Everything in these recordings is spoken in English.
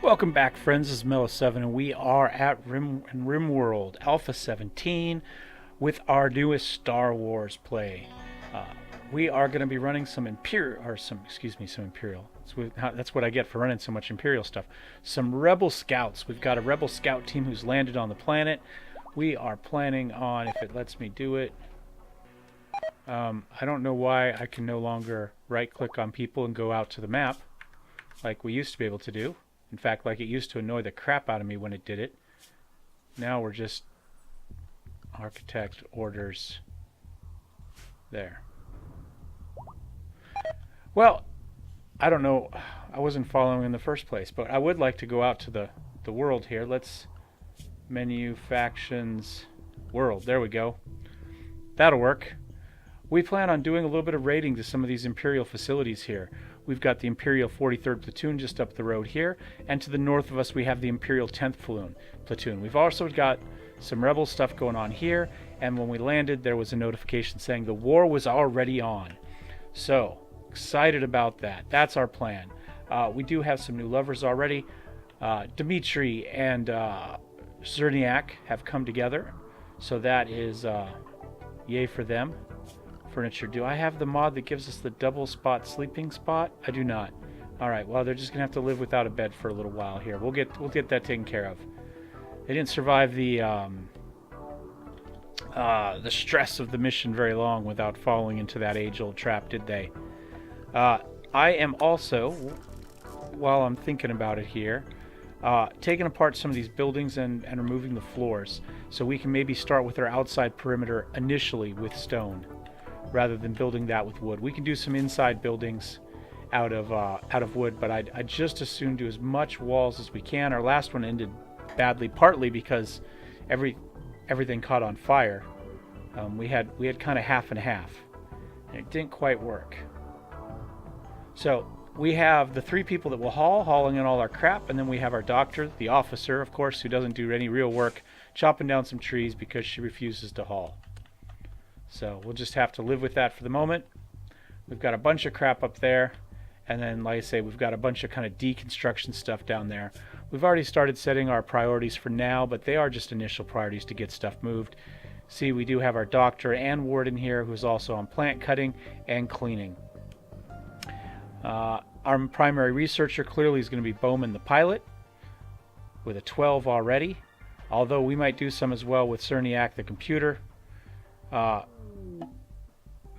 Welcome back, friends. This is Mello7, and we are at Rimworld Alpha 17 with our newest Star Wars play. Uh, we are going to be running some some Imperial. That's what I get for running so much Imperial stuff. Some Rebel Scouts. We've got a Rebel Scout team who's landed on the planet. We are planning on, if it lets me do it, I don't know why I can no longer right-click on people and go out to the map like we used to be able to do. In fact, like it used to annoy the crap out of me when it did it. Now we're just architect orders there. Well, I don't know. I wasn't following in the first place, but I would like to go out to the world here. Let's menu factions world. There we go. That'll work. We plan on doing a little bit of raiding to some of these Imperial facilities here. We've got the Imperial 43rd Platoon just up the road here, and to the north of us we have the Imperial 10th Platoon. We've also got some Rebel stuff going on here, and when we landed there was a notification saying the war was already on. So, excited about that. That's our plan. We do have some new lovers already. Dimitri and Zerniak have come together, so that is yay for them. Furniture. Do I have the mod that gives us the double spot sleeping spot? I do not. Alright, well they're just gonna have to live without a bed for a little while here. We'll get that taken care of. They didn't survive the stress of the mission very long without falling into that age-old trap, did they? I am also, while I'm thinking about it here, taking apart some of these buildings and removing the floors, so we can maybe start with our outside perimeter initially with stone, rather than building that with wood. We can do some inside buildings out of wood, but I'd just as soon do as much walls as we can. Our last one ended badly, partly because everything caught on fire. We had kind of half and half, and it didn't quite work. So we have the three people that will hauling in all our crap, and then we have our doctor, the officer, of course, who doesn't do any real work, chopping down some trees because she refuses to haul. So we'll just have to live with that for the moment. We've got a bunch of crap up there, and then, like I say, we've got a bunch of kind of deconstruction stuff down there. We've already started setting our priorities for now, but they are just initial priorities to get stuff moved. See, we do have our doctor and warden here, who's also on plant cutting and cleaning. Our primary researcher clearly is going to be Bowman the pilot, with a 12 already, although we might do some as well with Cerniak the computer.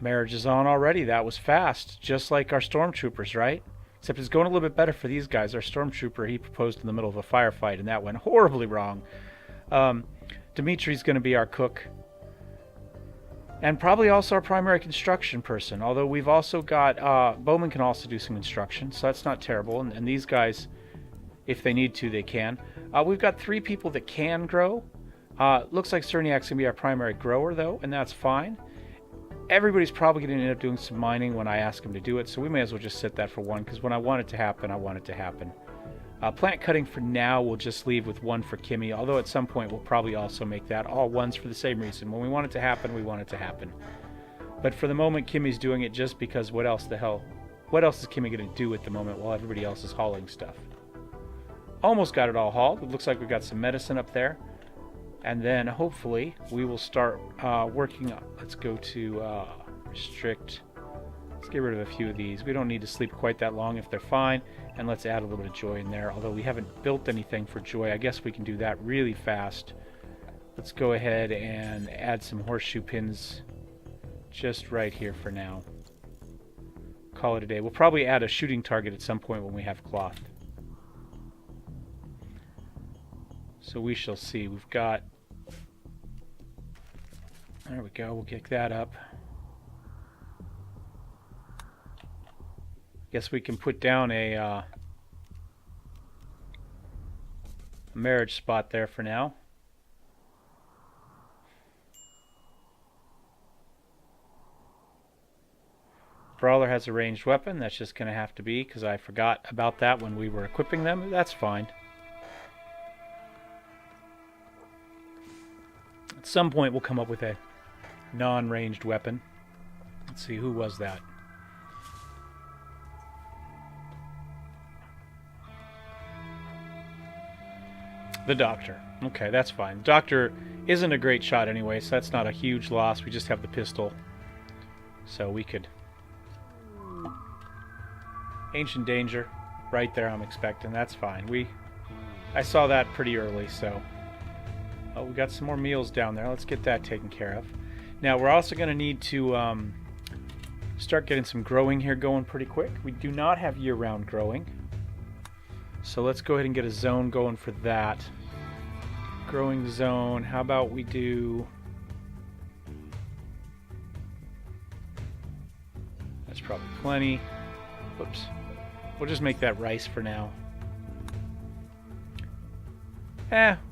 Marriage is on already. That was fast, just like our stormtroopers, right? Except it's going a little bit better for these guys. Our stormtrooper, he proposed in the middle of a firefight, and that went horribly wrong. Dimitri's going to be our cook, and probably also our primary construction person, although we've also got Bowman can also do some construction, so that's not terrible, and these guys, if they need to, they can. We've got 3 people that can grow. Looks like Cerniak's going to be our primary grower, though, and that's fine. Everybody's probably going to end up doing some mining when I ask them to do it, so we may as well just set that for 1, because when I want it to happen, I want it to happen. Plant cutting for now we'll just leave with 1 for Kimmy, although at some point we'll probably also make that all 1s for the same reason. When we want it to happen, we want it to happen. But for the moment, Kimmy's doing it just because what else is Kimmy going to do at the moment while everybody else is hauling stuff? Almost got it all hauled. It looks like we've got some medicine up there. And then hopefully we will start working on, let's go to restrict. Let's get rid of a few of these. We don't need to sleep quite that long if they're fine. And let's add a little bit of joy in there. Although we haven't built anything for joy, I guess we can do that really fast. Let's go ahead and add some horseshoe pins just right here for now. Call it a day. We'll probably add a shooting target at some point when we have cloth. So we shall see. We've got... There we go. We'll kick that up. Guess we can put down a marriage spot there for now. Brawler has a ranged weapon. That's just going to have to be because I forgot about that when we were equipping them. That's fine. At some point we'll come up with a non-ranged weapon. Let's see, who was that? The doctor. Okay, that's fine. The doctor isn't a great shot anyway, so that's not a huge loss. We just have the pistol. So we could... Ancient danger. Right there I'm expecting. That's fine. I saw that pretty early, so... Oh, we got some more meals down there. Let's get that taken care of. Now, we're also going to need to start getting some growing here going pretty quick. We do not have year-round growing. So let's go ahead and get a zone going for that. Growing zone. How about we do... That's probably plenty. Whoops. We'll just make that rice for now.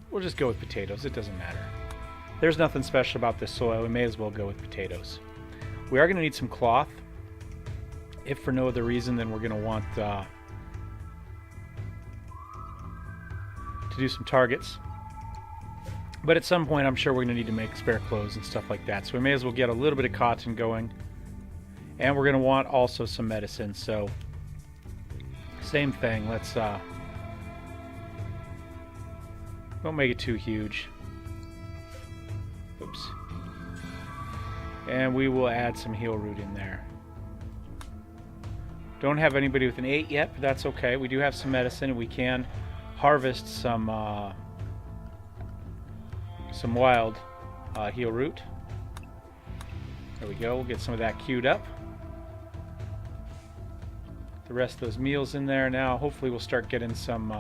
We'll just go with potatoes. It doesn't matter. There's nothing special about this soil. We may as well go with potatoes. We are going to need some cloth. If for no other reason, then we're going to want... to do some targets, but at some point I'm sure we're going to need to make spare clothes and stuff like that, so we may as well get a little bit of cotton going, and we're going to want also some medicine, so same thing. Let's don't make it too huge. Oops. And we will add some heal root in there. Don't have anybody with an 8 yet, but that's okay. We do have some medicine, and we can harvest some wild heal root. There we go. We'll get some of that queued up. The rest of those meals in there now. Hopefully we'll start getting some.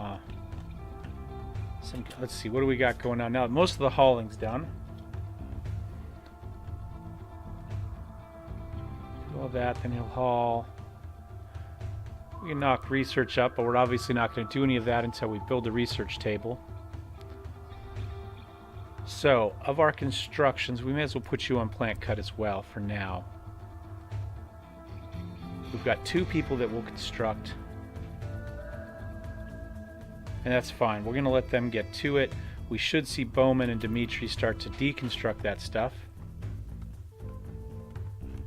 Let's see, what do we got going on now? Most of the hauling's done. Do all that, then he'll haul. We can knock research up, but we're obviously not going to do any of that until we build a research table. So, of our constructions, we may as well put you on plant cut as well for now. We've got 2 people that will construct. And that's fine. We're going to let them get to it. We should see Bowman and Dimitri start to deconstruct that stuff.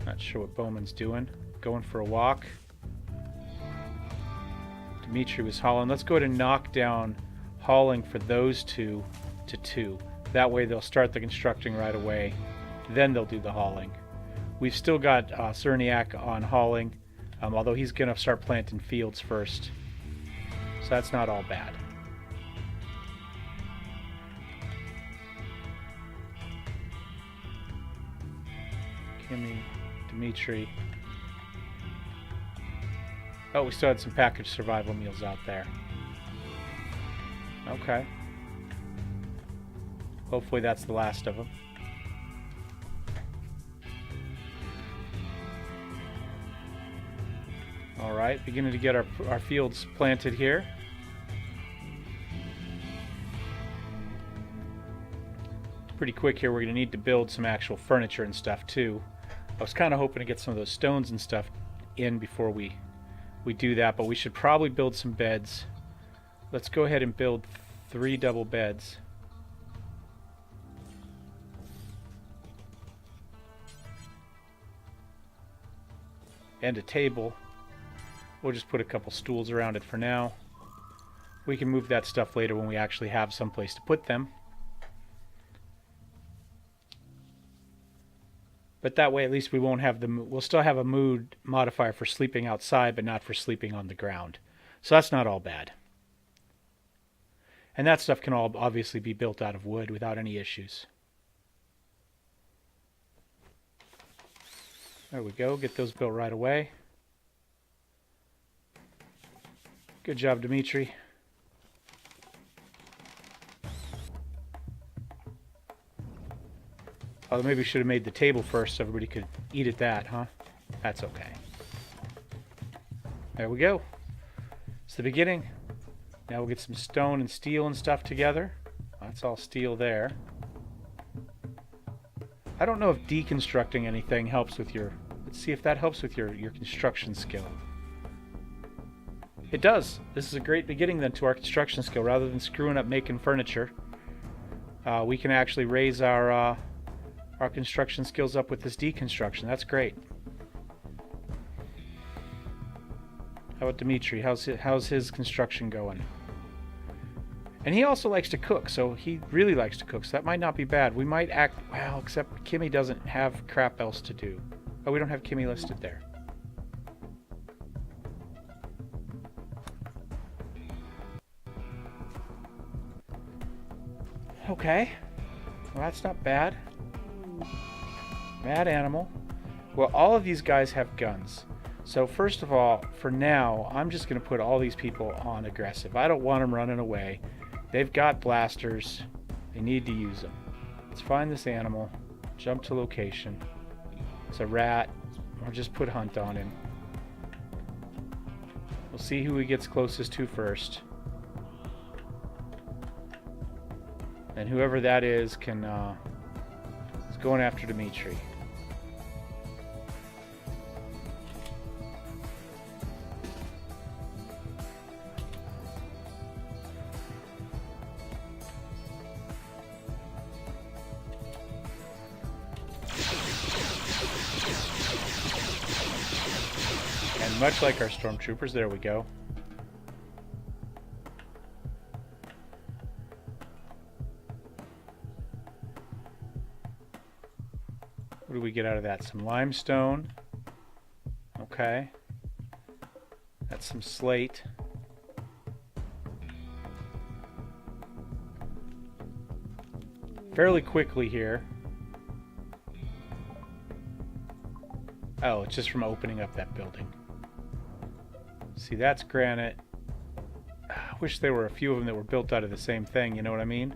Not sure what Bowman's doing. Going for a walk. Dimitri was hauling. Let's go ahead and knock down hauling for those 2 to 2. That way they'll start the constructing right away. Then they'll do the hauling. We've still got Cerniak on hauling, although he's going to start planting fields first. So that's not all bad. Kimmy, Dimitri. Oh, we still had some packaged survival meals out there. Okay. Hopefully that's the last of them. Alright, beginning to get our fields planted here. Pretty quick here, we're going to need to build some actual furniture and stuff too. I was kind of hoping to get some of those stones and stuff in before we do that, but we should probably build some beds. Let's go ahead and build 3 double beds. And a table. We'll just put a couple stools around it for now. We can move that stuff later when we actually have some place to put them. But that way at least we won't have we'll still have a mood modifier for sleeping outside, but not for sleeping on the ground. So that's not all bad. And that stuff can all obviously be built out of wood without any issues. There we go. Get those built right away. Good job, Dimitri. Although maybe we should have made the table first so everybody could eat at that, huh? That's okay. There we go. It's the beginning. Now we'll get some stone and steel and stuff together. That's all steel there. I don't know if deconstructing anything helps with your... Let's see if that helps with your construction skill. It does. This is a great beginning then to our construction skill. Rather than screwing up making furniture, we can actually raise our construction skills up with this deconstruction. That's great. How about Dimitri? How's his construction going? And he also likes to cook, so he really likes to cook, so that might not be bad. We might act... Well, except Kimmy doesn't have crap else to do. Oh, we don't have Kimmy listed there. Okay. Well, that's not bad. Mad animal. Well, all of these guys have guns. So first of all, for now, I'm just going to put all these people on aggressive. I don't want them running away. They've got blasters. They need to use them. Let's find this animal. Jump to location. It's a rat. Or just put hunt on him. We'll see who he gets closest to first. And whoever that is can is going after Dimitri. And much like our stormtroopers, there we go. What do we get out of that? Some limestone. Okay. That's some slate. Fairly quickly here. Oh, it's just from opening up that building. See, that's granite. I wish there were a few of them that were built out of the same thing, you know what I mean?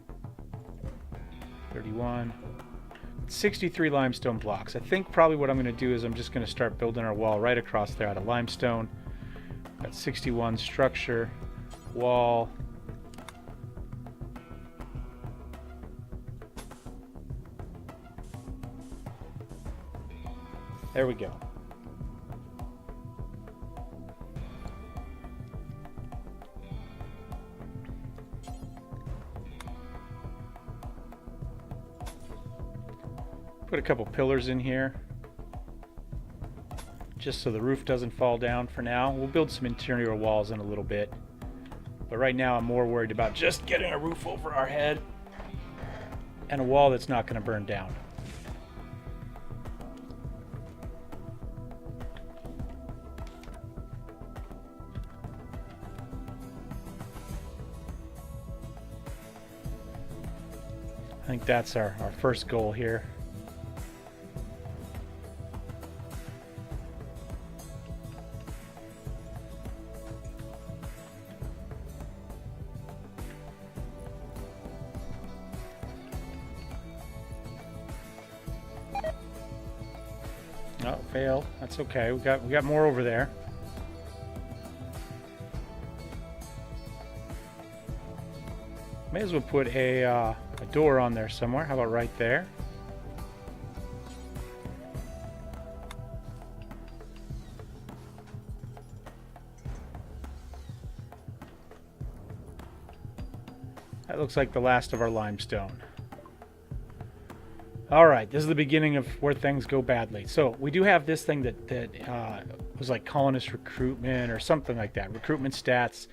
31. 63 limestone blocks. I think probably what I'm going to do is I'm just going to start building our wall right across there out of limestone. Got 61 structure, wall. There we go. Put a couple pillars in here, just so the roof doesn't fall down for now. We'll build some interior walls in a little bit. But right now I'm more worried about just getting a roof over our head and a wall that's not going to burn down. I think that's our first goal here. Oh, failed. That's okay. We got more over there. May as well put a door on there somewhere. How about right there? That looks like the last of our limestone. Alright, this is the beginning of where things go badly. So, we do have this thing that was like colonist recruitment or something like that. Recruitment stats.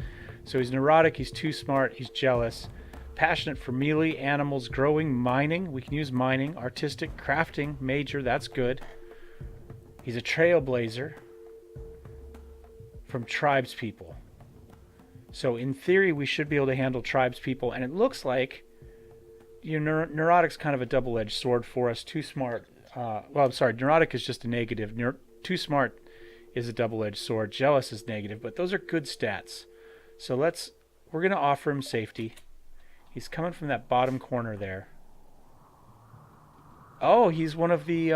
So he's neurotic, he's too smart, he's jealous. Passionate for melee, animals, growing, mining. We can use mining. Artistic, crafting, major, that's good. He's a trailblazer from tribespeople. So in theory, we should be able to handle tribespeople. And it looks like neurotic's kind of a double-edged sword for us. Too smart. Well, I'm sorry. Neurotic is just a negative. Too smart is a double-edged sword. Jealous is negative. But those are good stats. So we're going to offer him safety. He's coming from that bottom corner there. Oh, he's one of the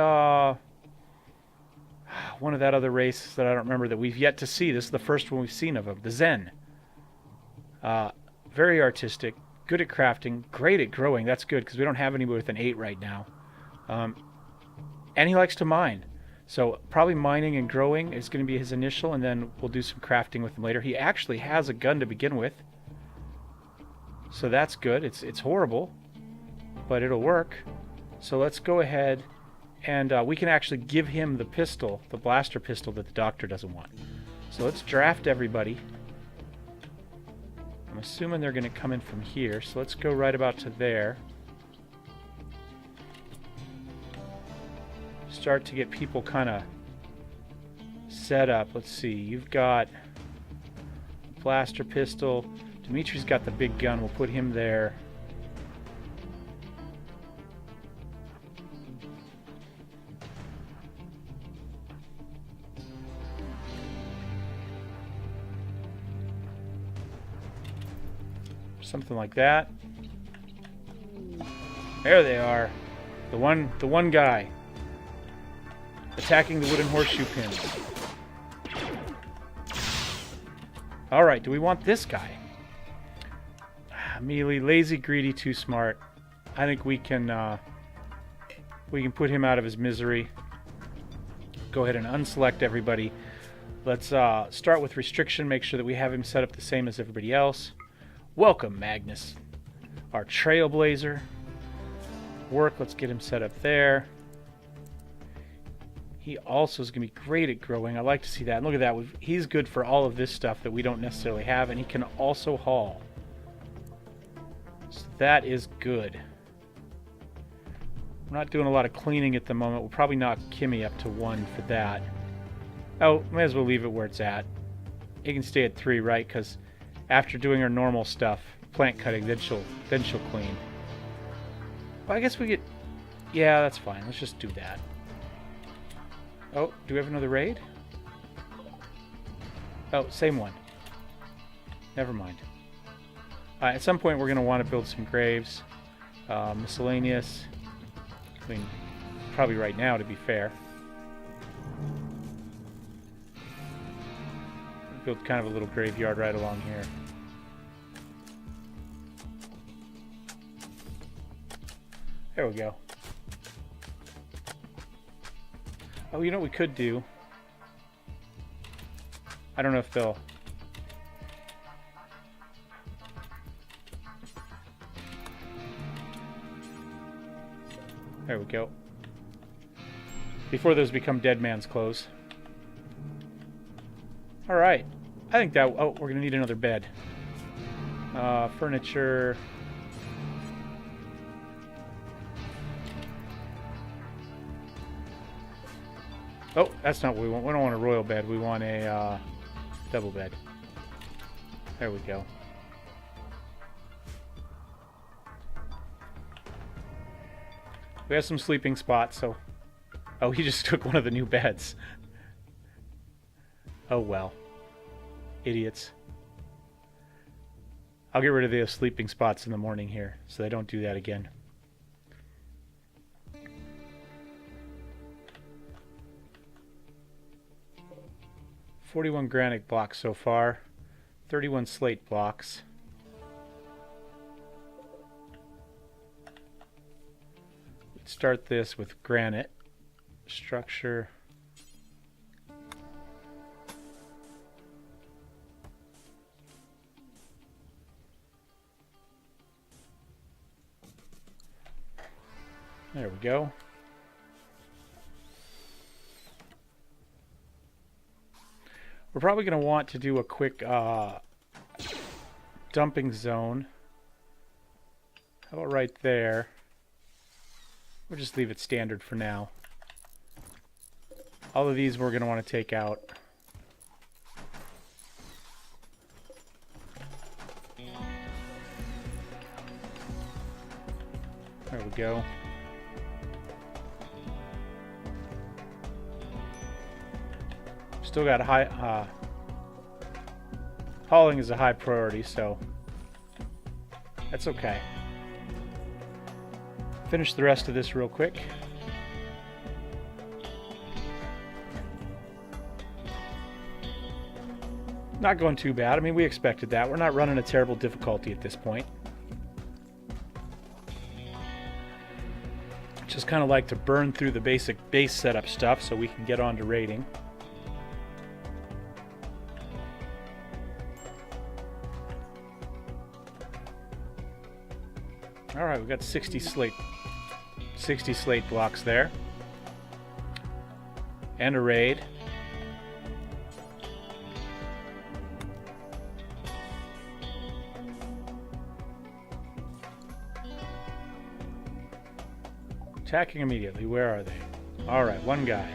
one of that other race that I don't remember that we've yet to see. This is the first one we've seen of him. The Zen. Very artistic, good at crafting, great at growing. That's good because we don't have anybody with an 8 right now. And he likes to mine. So probably mining and growing is going to be his initial, and then we'll do some crafting with him later. He actually has a gun to begin with. So that's good. It's horrible, but it'll work. So let's go ahead and we can actually give him the pistol, the blaster pistol that the doctor doesn't want. So let's draft everybody. I'm assuming they're going to come in from here, so let's go right about to there. Start to get people kind of set up. Let's see, you've got a blaster pistol. Dimitri's got the big gun. We'll put him there. Something like that. There they are. The one guy attacking the wooden horseshoe pins. All right, do we want this guy? Mealy, lazy, greedy, too smart. I think we can put him out of his misery. Go ahead and unselect everybody. Let's start with restriction. Make sure that we have him set up the same as everybody else. Welcome, Magnus, our trailblazer. Work, let's get him set up there. He also is going to be great at growing. I like to see that. And look at that. He's good for all of this stuff that we don't necessarily have, and he can also haul. So that is good. We're not doing a lot of cleaning at the moment. We'll probably knock Kimmy up to 1 for that. Oh, may as well leave it where it's at. It can stay at 3, right? Because after doing her normal stuff, plant cutting, then she'll clean. Well, I guess we get... Yeah, that's fine. Let's just do that. Oh, do we have another raid? Oh, same one. Never mind. At some point, we're going to want to build some graves. Miscellaneous. I mean, probably right now, to be fair. Build kind of a little graveyard right along here. There we go. Oh, you know what we could do? I don't know if they'll... There we go. Before those become dead man's clothes. Alright. I think that... Oh, we're going to need another bed. Furniture... Oh, that's not what we want. We don't want a royal bed. We want a double bed. There we go. We have some sleeping spots, so... Oh, he just took one of the new beds. Oh, well. Idiots. I'll get rid of the sleeping spots in the morning here, so they don't do that again. "41 granite blocks so far, 31 slate blocks. Let's start this with granite. Structure. There we go. We're probably going to want to do a quick dumping zone. How about right there? We'll just leave it standard for now. All of these we're going to want to take out. There we go. Still got high... hauling is a high priority, so that's okay. Finish the rest of this real quick. Not going too bad. I mean, we expected that. We're not running a terrible difficulty at this point. Just kind of like to burn through the basic base setup stuff so we can get on to raiding. Alright, we've got 60 slate blocks there. And a raid. Attacking immediately. Where are they? Alright, one guy.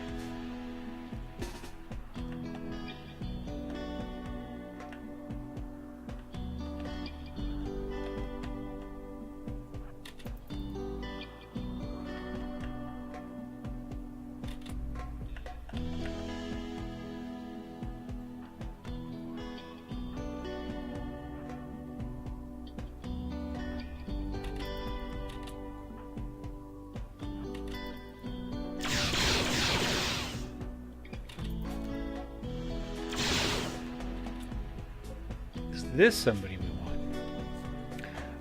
This somebody we want.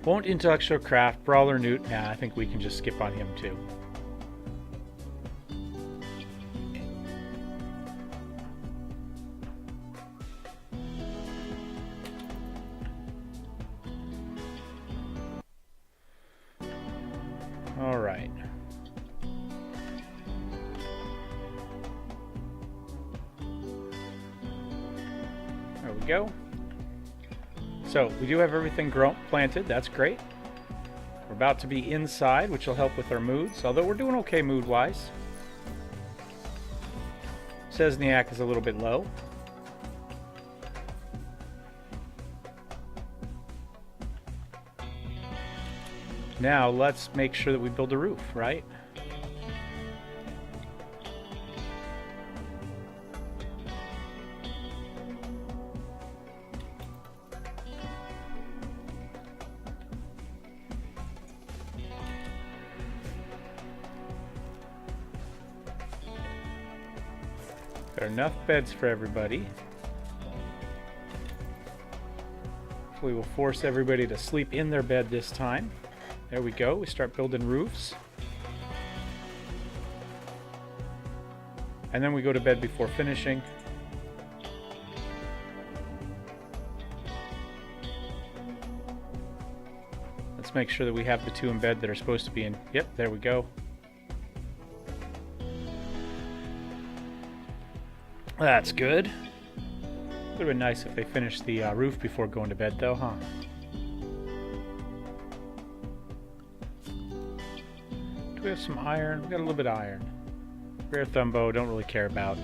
Won't intellectual craft, brawler newt. Nah, I think we can just skip on him too. All right. There we go. So, we do have everything planted, that's great. We're about to be inside, which will help with our moods, although we're doing okay mood-wise. Sesniak is a little bit low. Now, let's make sure that we build a roof, right? Got enough beds for everybody. We will force everybody to sleep in their bed this time. There we go. We start building roofs. And then we go to bed before finishing. Let's make sure that we have the two in bed that are supposed to be in. Yep, there we go. That's good. Would have been nice if they finished the roof before going to bed, though, huh? Do we have some iron? We got a little bit of iron. Rare Thumbo, don't really care about.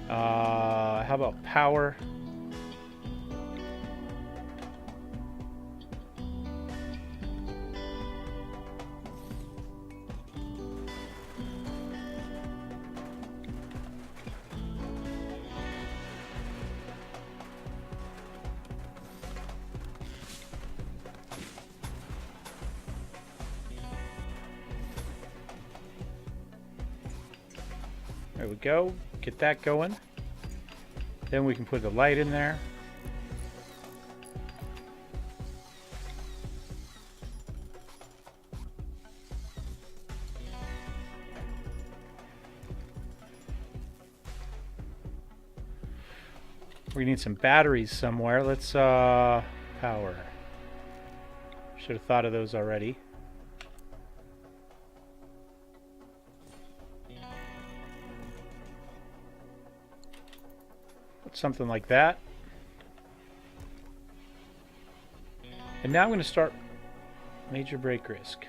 How about power? There we go. Get that going. Then we can put the light in there. We need some batteries somewhere. Let's power. Should have thought of those already. Something like that. And now I'm going to start major break risk.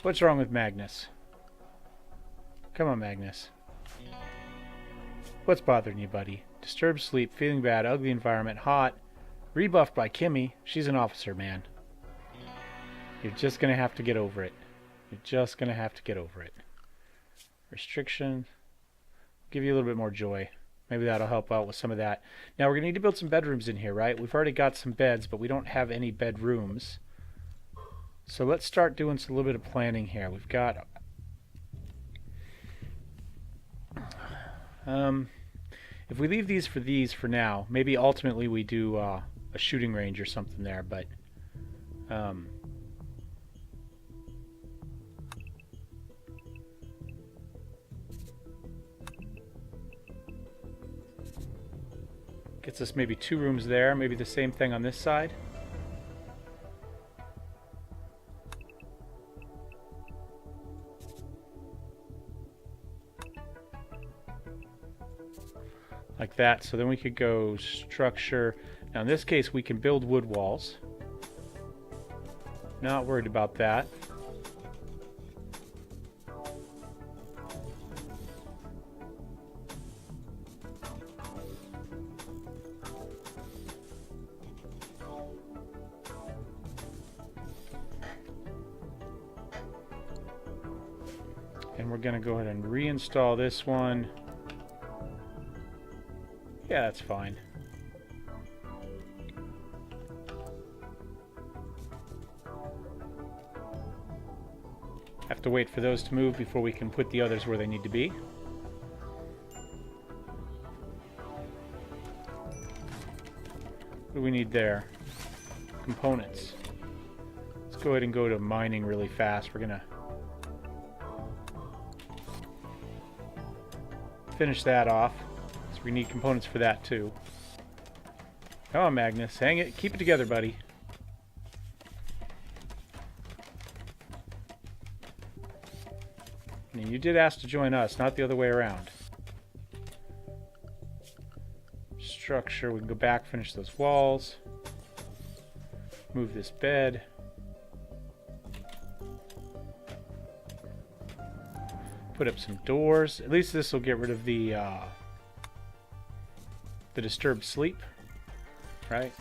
What's wrong with Magnus? Come on, Magnus. What's bothering you, buddy? Disturbed sleep, feeling bad, ugly environment, hot, rebuffed by Kimmy. She's an officer, man. You're just going to have to get over it. You're just going to have to get over it. Restriction. Give you a little bit more joy. Maybe that'll help out with some of that. Now we're going to need to build some bedrooms in here, right? We've already got some beds, but we don't have any bedrooms. So let's start doing a little bit of planning here. We've got... if we leave these for now, maybe ultimately we do a shooting range or something there, but... gets us maybe 2 rooms there, maybe the same thing on this side. Like that, so then we could go structure. Now in this case we can build wood walls. Not worried about that. And we're going to go ahead and reinstall this one. Yeah, that's fine. Have to wait for those to move before we can put the others where they need to be. What do we need there? Components. Let's go ahead and go to mining really fast. We're gonna finish that off. So we need components for that too. Come on, Magnus. Hang it. Keep it together, buddy. And you did ask to join us, not the other way around. Structure. We can go back, finish those walls. Move this bed. Put up some doors. At least this will get rid of the disturbed sleep, right?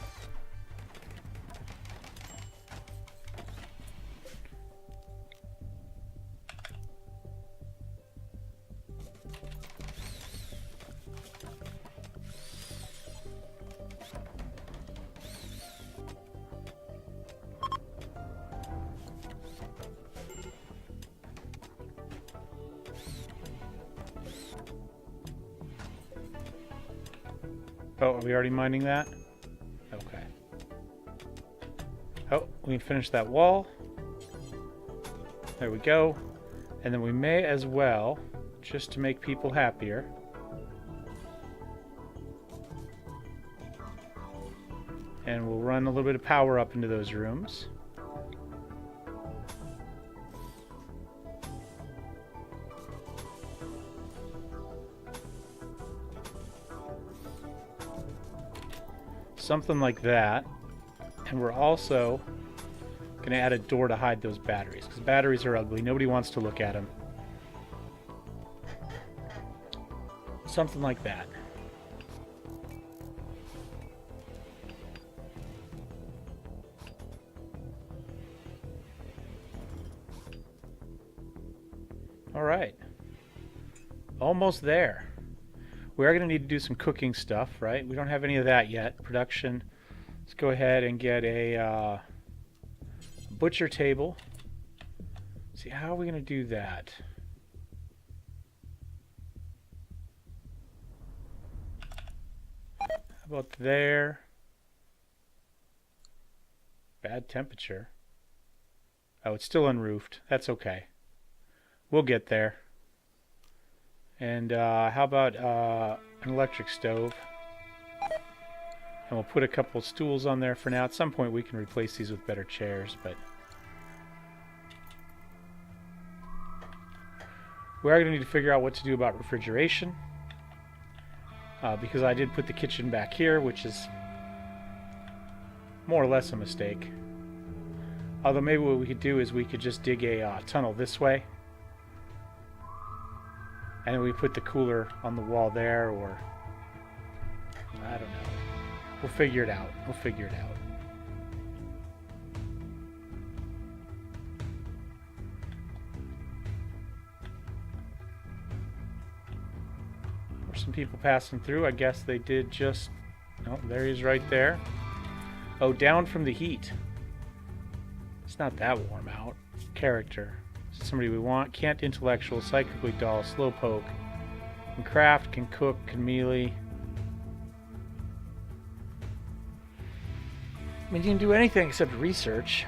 Oh, are we already mining that? Okay. Oh, we can finish that wall. There we go. And then we may as well, just to make people happier, and we'll run a little bit of power up into those rooms. Something like that. And we're also going to add a door to hide those batteries, because batteries are ugly. Nobody wants to look at them. Something like that. All right. Almost there. We are going to need to do some cooking stuff, right? We don't have any of that yet. Production. Let's go ahead and get a butcher table. See, how are we going to do that? How about there? Bad temperature. Oh, it's still unroofed. That's okay. We'll get there. And how about an electric stove? And we'll put a couple stools on there for now. At some point we can replace these with better chairs, but we are going to need to figure out what to do about refrigeration. Because I did put the kitchen back here, which is more or less a mistake. Although maybe what we could do is we could just dig a tunnel this way. And then we put the cooler on the wall there, or I don't know. We'll figure it out. We'll figure it out. There's some people passing through. I guess they did just... Oh, there he is right there. Oh, down from the heat. It's not that warm out. Character. Somebody we want. Can't intellectual, psychically dull, slowpoke. Can craft, can cook, can melee. I mean, you can do anything except research.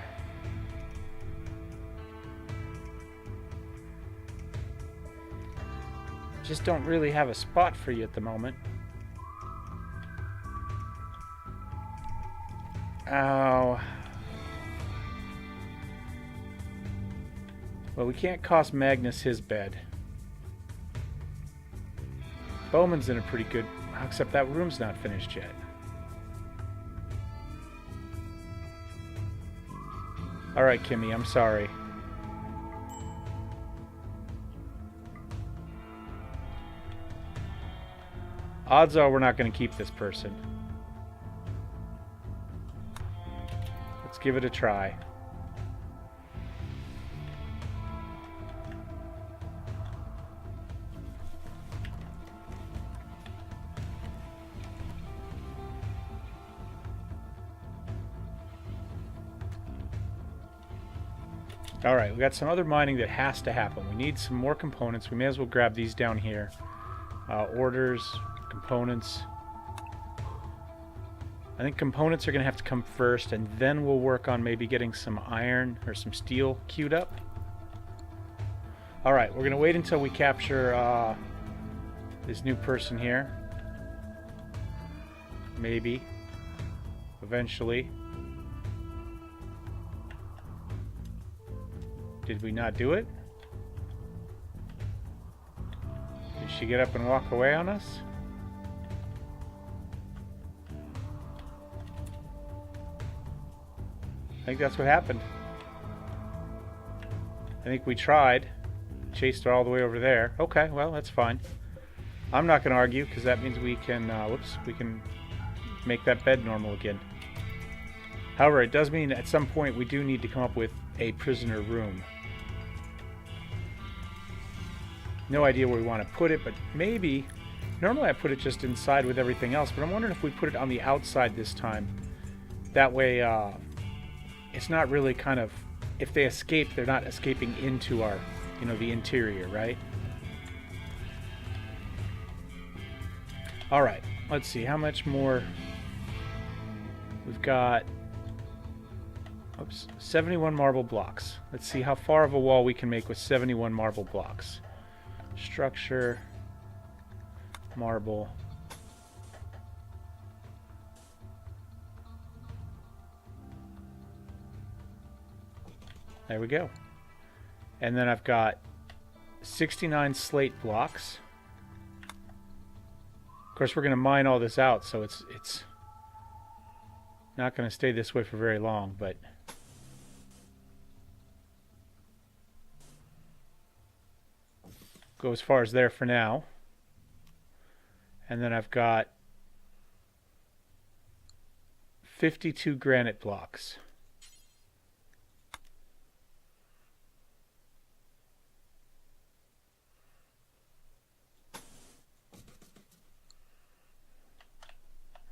Just don't really have a spot for you at the moment. Oh. Well, we can't cost Magnus his bed. Bowman's in a pretty good... Except that room's not finished yet. Alright, Kimmy, I'm sorry. Odds are we're not going to keep this person. Let's give it a try. Alright, we got some other mining that has to happen. We need some more components. We may as well grab these down here. Orders, components. I think components are going to have to come first, and then we'll work on maybe getting some iron or some steel queued up. Alright, we're going to wait until we capture this new person here. Maybe. Eventually. Did we not do it? Did she get up and walk away on us? I think that's what happened. I think we tried. Chased her all the way over there. Okay, well, that's fine. I'm not going to argue, because that means we can, we can make that bed normal again. However, it does mean at some point we do need to come up with a prisoner room. No idea where we want to put it, but maybe... Normally I put it just inside with everything else, but I'm wondering if we put it on the outside this time. That way, it's not really kind of... If they escape, they're not escaping into our, you know, the interior, right? Alright, let's see, how much more... We've got... Oops, 71 marble blocks. Let's see how far of a wall we can make with 71 marble blocks. Structure, marble. There we go. And then I've got 69 slate blocks. Of course, we're going to mine all this out, so it's not going to stay this way for very long, but go as far as there for now. And then I've got 52 granite blocks.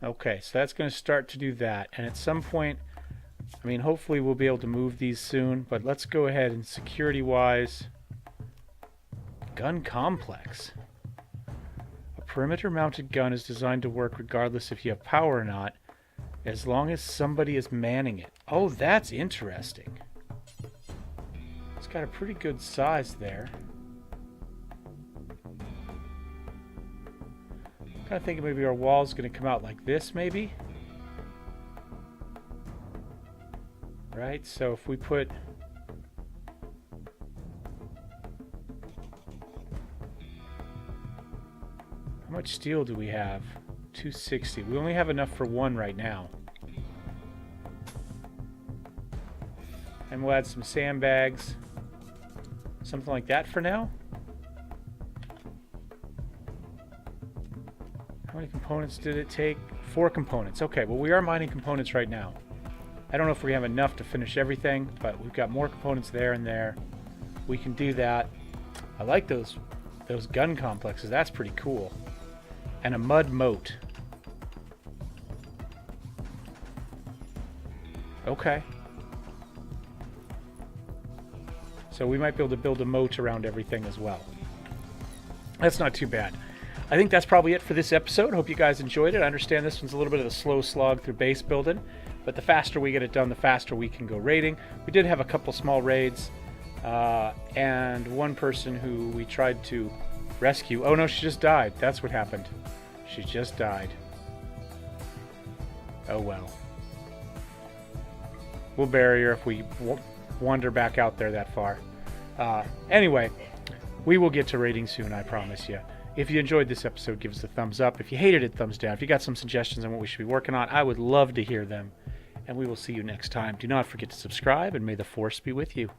Okay, so that's going to start to do that. And at some point, I mean, hopefully we'll be able to move these soon, but let's go ahead and security-wise... Gun complex. A perimeter-mounted gun is designed to work regardless if you have power or not, as long as somebody is manning it. Oh, that's interesting. It's got a pretty good size there. I'm kind of thinking maybe our wall's going to come out like this, maybe? Right, so if we put... How much steel do we have? 260. We only have enough for one right now. And we'll add some sandbags. Something like that for now. How many components did it take? 4 components. Okay, well we are mining components right now. I don't know if we have enough to finish everything, but we've got more components there and there. We can do that. I like those gun complexes. That's pretty cool. And a mud moat. Okay. So we might be able to build a moat around everything as well. That's not too bad. I think that's probably it for this episode. Hope you guys enjoyed it. I understand this one's a little bit of a slow slog through base building, but the faster we get it done, the faster we can go raiding. We did have a couple small raids, and one person who we tried to rescue. Oh no, she just died. That's what happened. She just died. Oh well. We'll bury her if we wander back out there that far. Anyway, we will get to raiding soon, I promise you. If you enjoyed this episode, give us a thumbs up. If you hated it, thumbs down. If you got some suggestions on what we should be working on, I would love to hear them. And we will see you next time. Do not forget to subscribe, and may the Force be with you.